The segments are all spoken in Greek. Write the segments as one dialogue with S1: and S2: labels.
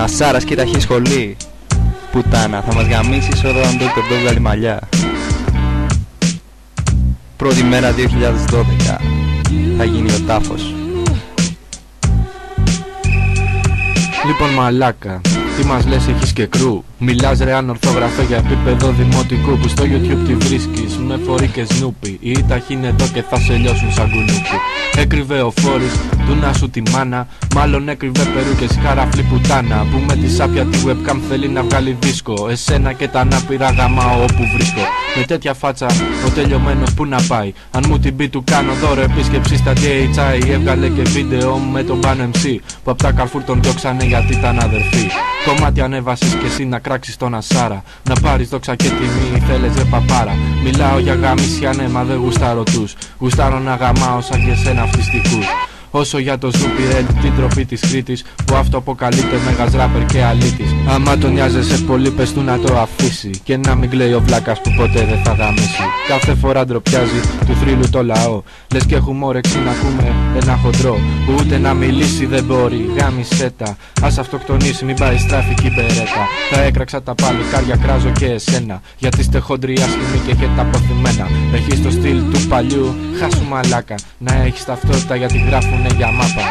S1: Νασάρας και ταχύ σχολή. Πουτάνα, θα μας γαμίσεις όταν το βγάλει μαλλιά. Πρώτη μέρα 2012 θα γίνει ο τάφος.
S2: Λοιπόν μαλάκα, τι μας λες, έχεις και κρού? Μιλάς ρε ανορθόγραφε για επίπεδο δημοτικού, που στο YouTube τη βρίσκεις με φορεί και σνούπι. Η ήταχη είναι εδώ και θα σε λιώσουν σαν κουνούπι. Έκρυβε ο Φόρης του να σου τη μάνα, μάλλον έκρυβε περούκες χαραφλή πουτάνα, που με τη σάπια τη webcam θέλει να βγάλει δίσκο. Εσένα και τα ανάπηρα γαμάω όπου βρίσκω. Με τέτοια φάτσα ο τελειωμένος που να πάει? Αν μου την πει του κάνω δώρο επίσκεψη στα DHI. Έβγαλε και βίντεο με τον Ban MC, που απ' τα Carrefour τον διώξανε γιατί ήταν αδερφοί. Κομμάτι ανέβασες και εσύ να κράξεις τον Ασάρα, να πάρεις δόξα και τιμή, θέλες ρε παπάρα. Μιλάω για γαμίσια, ναι, μα δεν γουστάρω τους. Γουστάρω να γαμάω σαν και σένα αυτιστικούς. Όσο για το Snoopy Red, την τροπή της Κρήτης, που αυτό αποκαλείται μέγας ράπερ και αλήτης. Άμα τον νοιάζεσαι πολύ πες του να το αφήσει, και να μην κλαίει ο βλάκας που ποτέ δεν θα γαμίσει. Κάθε φορά ντροπιάζει του θρύλου το λαό, λες και έχουμε όρεξη να ακούμε ένα χοντρό, που ούτε να μιλήσει δεν μπορεί, γάμισέ τα. Ας αυτοκτονήσει, μην πάει στράφικη μπερέτα. Θα έκραξα τα παλικάρια, κράζω και εσένα, γιατί είστε χοντροί άσχημοι και έχετε αποθυμένα. Έχεις το στυλ του παλιού, χάσου μαλάκα. Να έχεις ταυτότητα γιατί γράφουνε για μάπα.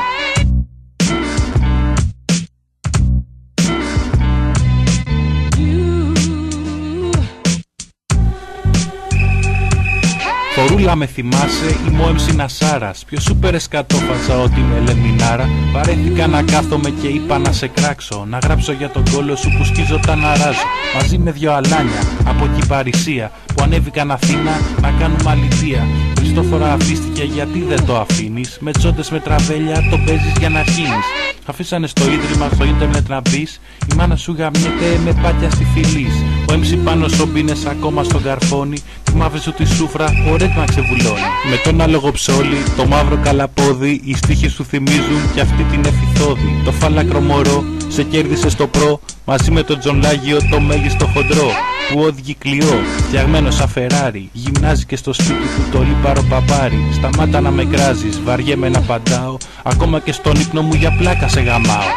S3: Φορούλα με θυμάσαι, είμαι ο MC Νασάρας. Πιο σούπερ εσκατόφατσα ότι είμαι λεμινάρα. Βαρέθηκα να κάθομαι και είπα να σε κράξω, να γράψω για τον κόλο σου που σκίζω τα να ράζω. Μαζί με δυο αλάνια από εκεί Παρισία, που ανέβηκαν Αθήνα να κάνουμε αληθεία. Χριστόφορα αφίστηκε γιατί δεν το αφήνεις, με τσόντες με τραβέλια το παίζεις για να χύνεις. Αφήσανε στο ίδρυμα στο ίντερνετ να μπεις, η μάνα σου γαμιέται με πάτια στη φυλής. Ο MC πάνω σομπίνες ακόμα στον καρφώνει, τη μαύρη σου τη σούφρα ο ρεκ να ξεβουλώνει. Με τον άλογο ψόλι, το μαύρο καλαπόδι, οι στίχοι σου θυμίζουν κι αυτή την εφηθόδη. Το φάλακρο μωρό σε κέρδισε στο προ, μαζί με τον Τζονλάγιο το μέγιστο χοντρό, που όδηγει Κλειό, φτιαγμένο σαν Φεράρι. Γυμνάζει και στο σπίτι του το λίπαρο παπάρι. Σταμάτα να με κράζεις, βαριέμαι να απαντάω, ακόμα και στον ύπνο μου για πλάκα σε γαμάω.